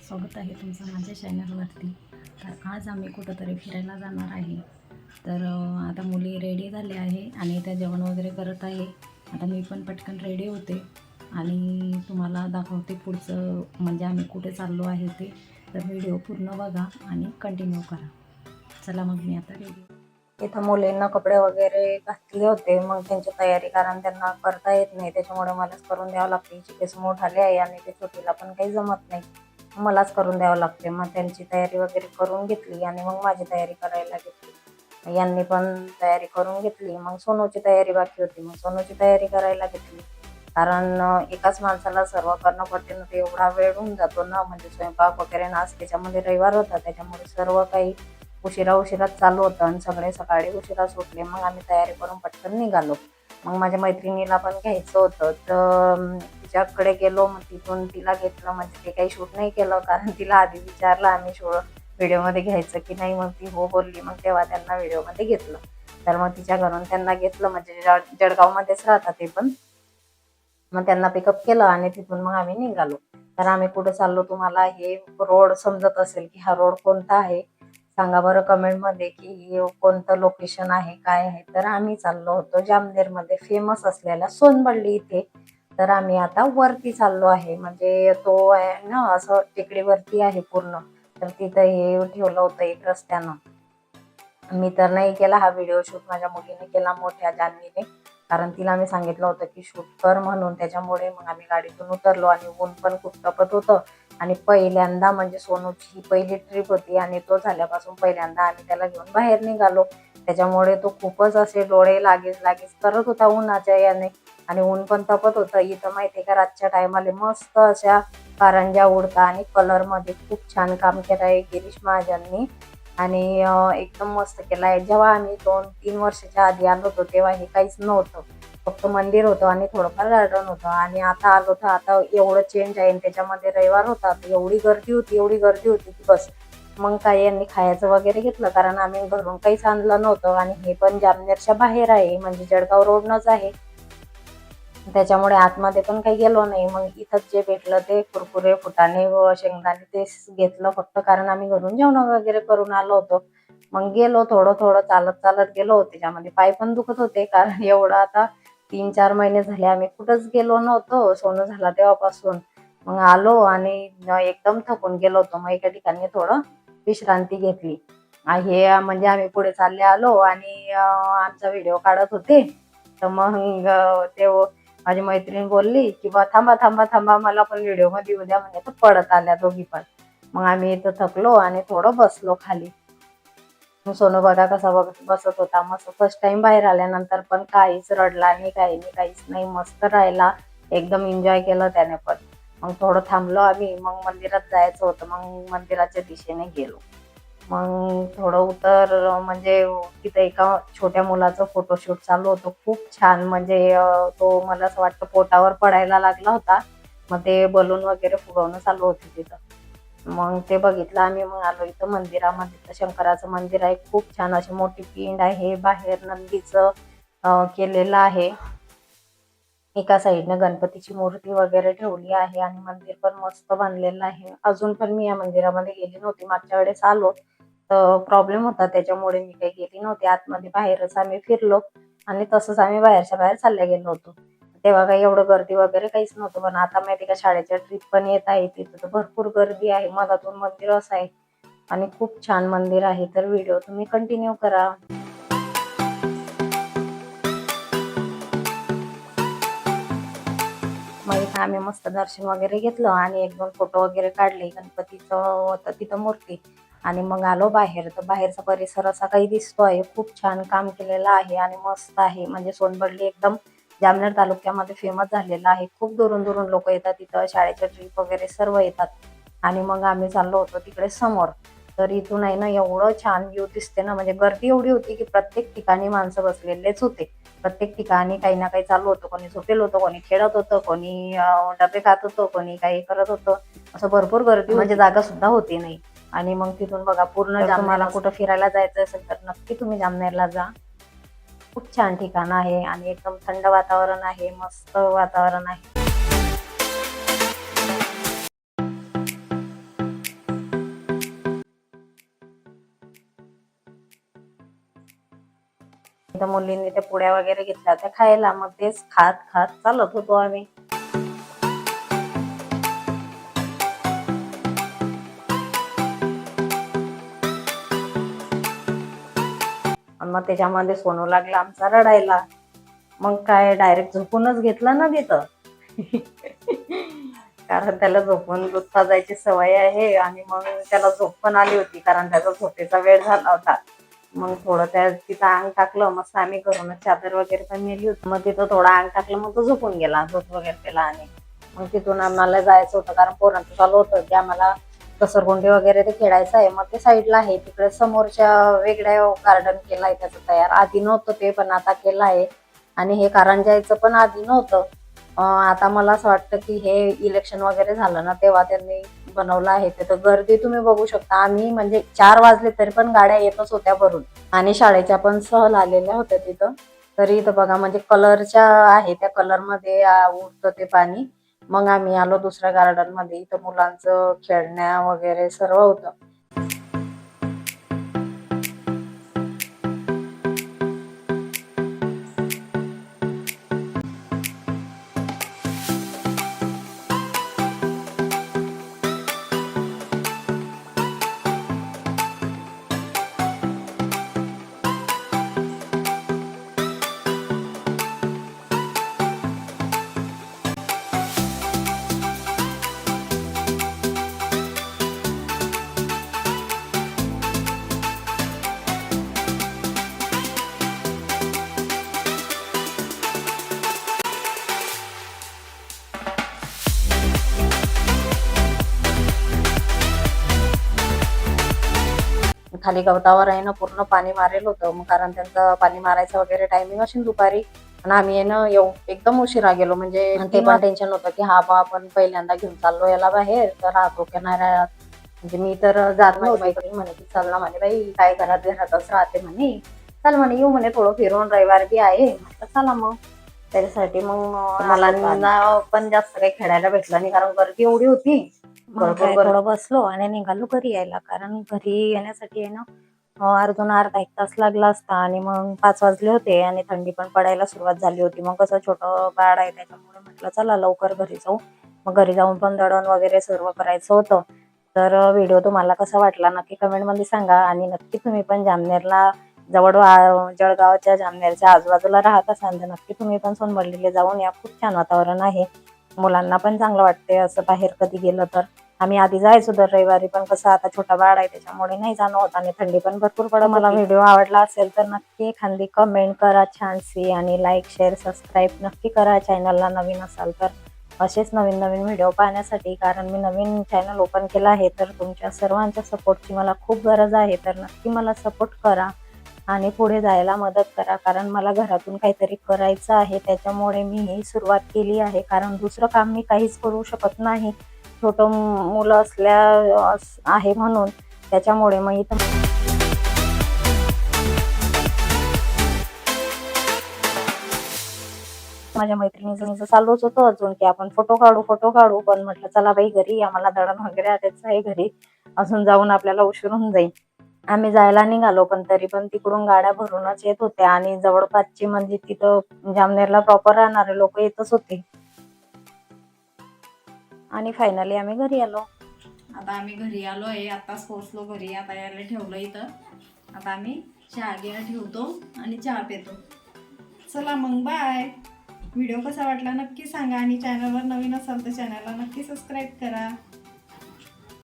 स्वागत आहे तुमचं माझ्या चॅनलवरती. तर आज आम्ही कुठंतरी फिरायला जाणार आहे. तर आता मुली रेडी झाल्या आहे आणि त्या जेवण वगैरे करत आहे. आता मी पण पटकन रेडी होते आणि तुम्हाला दाखवते पुढचं म्हणजे आम्ही कुठे चाललो आहे ते. तर व्हिडिओ पूर्ण बघा आणि कंटिन्यू करा. चला मग मी आता रेडी. इथं मुलींना कपडे वगैरे घातले होते, मग त्यांची तयारी कारण त्यांना करता येत नाही, त्याच्यामुळे मलाच करून द्यावं लागते. हिची केस मोठाले आहे आणि ते छोटीला पण काही जमत नाही, मलाच करून द्यावं लागते. मग त्यांची तयारी वगैरे करून घेतली आणि मग माझी तयारी करायला घेतली. यांनी पण तयारी करून घेतली. मग सोनूची तयारी बाकी होती, मग सोनूची तयारी करायला घेतली. कारण एकाच माणसाला सर्व करणं पडते ना, ते एवढा वेळ होऊन जातो ना, म्हणजे स्वयंपाक वगैरे ना. त्याच्यामध्ये रविवार होता, त्याच्यामुळे सर्व काही उशिराच चालू होतं आणि सगळे सकाळी उशिरा सुटले. मग आम्ही तयारी करून पटकन निघालो. मग माझ्या मैत्रिणीला पण घ्यायचं होतं, तर तिच्याकडे गेलो. मग तिथून तिला घेतलं, म्हणजे ते काही शूट नाही केलं कारण तिला आधी विचारलं आम्ही व्हिडिओमध्ये घ्यायचं की नाही. मग ती हो बोलली, मग तेव्हा त्यांना व्हिडिओमध्ये घेतलं. तर मग तिच्या घरून त्यांना घेतलं, म्हणजे जळगावमध्येच राहतात ते पण. मग त्यांना पिकअप केलं आणि तिथून मग आम्ही निघालो. तर आम्ही कुठे चाललो, तुम्हाला हे रोड समजत असेल की हा रोड कोणता आहे सांगा बरं कमेंटमध्ये की कोणतं लोकेशन आहे काय आहे. तर आम्ही चाललो होतो जामनेरमध्ये फेमस असलेल्या सोनबळली इथे. तर आम्ही आता वरती चाललो आहे, म्हणजे तो आहे ना असं टेकडीवरती आहे पूर्ण. तर तिथं हे ठेवलं होतं एक रस्त्यानं. मी तर नाही केला हा व्हिडिओ शूट, माझ्या मुलीने केला, मोठ्या जान्हवीने. कारण तिला मी सांगितलं होतं की शूट कर म्हणून, त्याच्यामुळे मग आम्ही गाडीतून उतरलो. आणि ऊन पण खूप तपत होतं आणि पहिल्यांदा म्हणजे सोनूची ही पहिली ट्रिप होती आणि तो झाल्यापासून पहिल्यांदा आम्ही त्याला घेऊन बाहेर निघालो. त्याच्यामुळे तो खूपच असे डोळे लागीच करत होता उन्हाच्या याने. आणि ऊन पण तपत होतं. इथं माहितीये का, रातच्या टायमाला मस्त अशा कारंज्या उडता आणि कलर मध्ये खूप छान काम केलं आहे गिरीश महाजननी. आणि एकदम मस्त केलं आहे. जेव्हा आम्ही 2-3 वर्षाच्या आधी आलो होतो तेव्हा हे काहीच नव्हतं, फक्त मंदिर होतं आणि थोडंफार गार्डन होतं. आणि आता आलो तर आता एवढं चेंज आहे. त्याच्यामध्ये रविवार होता, एवढी गर्दी होती की बस. मग काय यांनी खायचं वगैरे घेतलं, कारण आम्ही घरून काहीच आणलं नव्हतं आणि हे पण जामनेरच्या बाहेर आहे, म्हणजे जळगाव रोडनच आहे. त्याच्यामुळे आतमध्ये पण काही गेलो नाही. मग इथंच जे भेटलं ते कुरकुरे, फुटाणे व शेंगदाणे तेच घेतलं फक्त, कारण आम्ही घरून जेवण वगैरे करून आलो होतो. मग गेलो थोडं चालत गेलो. त्याच्यामध्ये पाय पण दुखत होते, कारण एवढं आता 3-4 महिने झाले आम्ही कुठंच गेलो नव्हतो सोनं झाला तेव्हापासून. मग आलो आणि एकदम थकून गेलो होतो. मग एका ठिकाणी थोडं विश्रांती घेतली. हे म्हणजे आम्ही पुढे चालले आलो आणि आमचा व्हिडिओ काढत होते. तर मग ते माझी मैत्रीण बोलली की बा थांबा मला पण व्हिडिओ मध्ये येऊ द्या, म्हणजे तर पडत आल्या दोघी पण. मग आम्ही इथं थकलो आणि थोडं बसलो खाली. सोनू बघा कसा बसत होता मस्त. फर्स्ट टाइम बाहेर आल्यानंतर पण काहीच रडला नाही, काहीच नाही, मस्त राहिला. एकदम एन्जॉय केलं त्याने पण. मग थोडं थांबलो आम्ही, मग मंदिरात जायचं होतं, मग मंदिराच्या दिशेने गेलो. मग थोडं म्हणजे तिथं एका छोट्या मुलाचं फोटोशूट चालू होतं, खूप छान. म्हणजे तो मला असं वाटतं पोटावर पडायला लागला होता. मग ते बलून वगैरे फुगवणं चालू होते तिथं. मग ते बघितलं आम्ही. मग आलो इथं मंदिरामध्ये. तर शंकराचं मंदिर आहे, खूप छान. अशी मोठी पिंड आहे, बाहेर नंदीचं केलेलं आहे. एका साईडने गणपतीची मूर्ती वगैरे ठेवली आहे आणि मंदिर पण मस्त बांधलेलं आहे. अजून पण मी या मंदिरामध्ये गेली नव्हती, मागच्या वेळेस आलो तर प्रॉब्लेम होता, त्याच्यामुळे मी काही गेली नव्हती आतमध्ये. बाहेरच आम्ही फिरलो आणि तसंच आम्ही बाहेरच्या बाहेर चालले गेलो होतो. तेव्हा काही एवढं गर्दी वगैरे काहीच नव्हतं. पण आता माहिती का, शाळेच्या ट्रिप पण येत आहे, तिथं तर भरपूर गर्दी आहे. मधातून मंदिर असं आहे आणि खूप छान मंदिर आहे. तर व्हिडिओ तुम्ही कंटिन्यू करा. मग इथं आम्ही मस्त दर्शन वगैरे घेतलं आणि 1-2 फोटो वगैरे काढले. गणपतीचं होतं तिथं मूर्ती. आणि मग आलो बाहेर. तर बाहेरचा परिसर असा काही दिसतोय, खूप छान काम केलेलं आहे आणि मस्त आहे. म्हणजे सोनबळली एकदम जामनेर तालुक्यामध्ये फेमस झालेला आहे. खूप दुरून लोक येतात तिथं, शाळेच्या ट्रिप वगैरे सर्व येतात. आणि मग आम्ही चाललो होतो तिकडे समोर. तर इथून आहे ना एवढं छान व्ह्यू दिसते ना, म्हणजे गर्दी एवढी होती की प्रत्येक ठिकाणी माणसं बसलेलेच होते. प्रत्येक ठिकाणी काही ना काही चालू होतं. कोणी झोपेल होतं, कोणी खेळत होतं, कोणी डबे खात होतं, कोणी काही करत होतं. असं भरपूर गर्दी, म्हणजे जागा सुद्धा होती नाही. आणि मग तिथून बघा पूर्ण. तुम्हाला कुठं फिरायला जायचं असेल तर नक्की तुम्ही जामनेरला जा. खूप छान ठिकाण आहे आणि एकदम थंड वातावरण आहे, मस्त वातावरण आहे. त्या मुलींनी त्या पुड्या वगैरे घेतल्या त्या खायला, मग तेच खात खात चालत होतो आम्ही. आणि मग त्याच्यामध्ये सोनू लागला आमचा रडायला. मग काय डायरेक्ट झोपूनच घेतला ना तिथं. कारण त्याला झोपून दूध पाजायची सवय आहे आणि मग त्याला झोप पण आली होती कारण त्याचा झोपेचा वेळ झाला होता. मग थोडं त्या तिथं अंग टाकलं, मस्त आम्ही घरूनच चादर वगैरे पण नेली होती. मग तिथं थोडं अंग टाकलं, मग तो झोपून गेला दूध वगैरे पेला. आणि मग तिथून आम्हाला जायचं होतं कारण पोरांचं चालू होतं की आम्हाला घसरगुंडी वगैरे ते खेळायचं आहे. मग ते साईडला आहे तिकडे समोरच्या वेगळ्या गार्डन केलाय त्याचं तयार. आधी नव्हतं ते, पण आता केलं आहे. आणि हे कारंजायचं पण आधी नव्हतं. आता मला असं वाटतं की हे इलेक्शन वगैरे झालं ना तेव्हा त्यांनी बनवलं आहे. तिथं गर्दी तुम्ही बघू शकता. आम्ही म्हणजे 4 वाजले तरी पण गाड्या येतच होत्या भरून आणि शाळेच्या पण सहल आलेल्या होत्या तिथं. तरी इथं बघा म्हणजे कलरच्या आहे, त्या कलरमध्ये उडतं ते पाणी. मग आम्ही आलो दुसऱ्या गार्डन मध्ये. इथं मुलांचं खेळण्या वगैरे सर्व होतं. खाली गवतावर आहे ना पूर्ण पाणी मारेल होतं. मग कारण त्यांचं पाणी मारायचं वगैरे टायमिंग असेल दुपारी. आणि आम्ही आहे ना एकदम उशिरा गेलो. म्हणजे ते पण टेन्शन होतं की हा बा आपण पहिल्यांदा घेऊन चाललो याला बाहेर, तर हा धोक्या नाही राहत. म्हणजे मी तर जात नव्हती. मैत्रीण म्हणे की चल ना म्हणे बाई, काय घरातच राहते म्हणे, चल म्हणे येऊ म्हणे थोडं फिरून, रविवार बी आहे. म्हटलं चला मग. त्याच्यासाठी मग मला पण जास्त काही खेळायला भेटलं नाही कारण गर्दी एवढी होती. थोडं बसलो आणि निघालो घरी यायला. कारण घरी येण्यासाठी आहे ना अर्धा 1 तास लागला असता. आणि मग 5 वाजले होते आणि थंडी पण पडायला सुरुवात झाली होती. मग कसं छोटं बाळ आहे त्याच्यामुळे म्हटलं चला लवकर घरी जाऊ. मग घरी जाऊन पण दळण वगैरे सर्व करायचं होतं. तर व्हिडिओ तुम्हाला कसा वाटला नक्की कमेंटमध्ये सांगा. आणि नक्की तुम्ही पण जामनेरला जवळ जळगावच्या जामनेरच्या आजूबाजूला राहत असाल तर नक्की तुम्ही पण सोनबर्डीला जाऊन या. खूप छान वातावरण आहे. मुलांना पण चांगलं वाटते असं बाहेर कधी गेलं तर. आम्ही आधी जायचो दर रविवारी, पण कसं आता छोटा बाळ आहे त्याच्यामुळे नाही जाणं होत आणि थंडी पण भरपूर पडत. मला व्हिडिओ आवडला असेल तर नक्की एखादी कमेंट करा छानशी. आणि लाईक शेअर सबस्क्राईब नक्की करा चॅनलला नवीन असाल तर. असेच नवीन नवीन व्हिडिओ पाहण्यासाठी, कारण मी नवीन चॅनल ओपन केलं आहे, तर तुमच्या सर्वांच्या सपोर्टची मला खूप गरज आहे. तर नक्की मला सपोर्ट करा आणि पुढे जायला मदत करा. कारण मला घरातून काहीतरी करायचं आहे, त्याच्यामुळे मी ही सुरुवात केली आहे. कारण दुसरं काम मी काहीच करू शकत नाही, छोटं मुलं आहे म्हणून. त्याच्यामुळे मग इथं माझ्या मैत्रिणीचं चालूच होतं अजून की आपण फोटो काढू. पण म्हटलं चला बाई घरी, आम्हाला दळण वगैरे आणायचं आहे घरी, अजून जाऊन आपल्याला उशीर होऊन जाईल. आम्ही जायला निघालो, पण तरी पण तिकडून गाड्या भरूनच येत होत्या. आणि जवळपासची म्हणजे तिथं जामनेरला प्रॉपर राहणारे लोक येतच होते. आणि फायनली आम्ही घरी आलो. आता आम्ही घरी आलो आहे, आताच पोहोचलो घरी. आता यायला ठेवलं इथं. आता आम्ही चहा घ्या ठेवतो आणि चहा पितो. चला मग बाय. व्हिडिओ कसा वाटला नक्की सांगा. आणि चॅनलवर नवीन असाल तर चॅनलला नक्की सबस्क्राईब करा.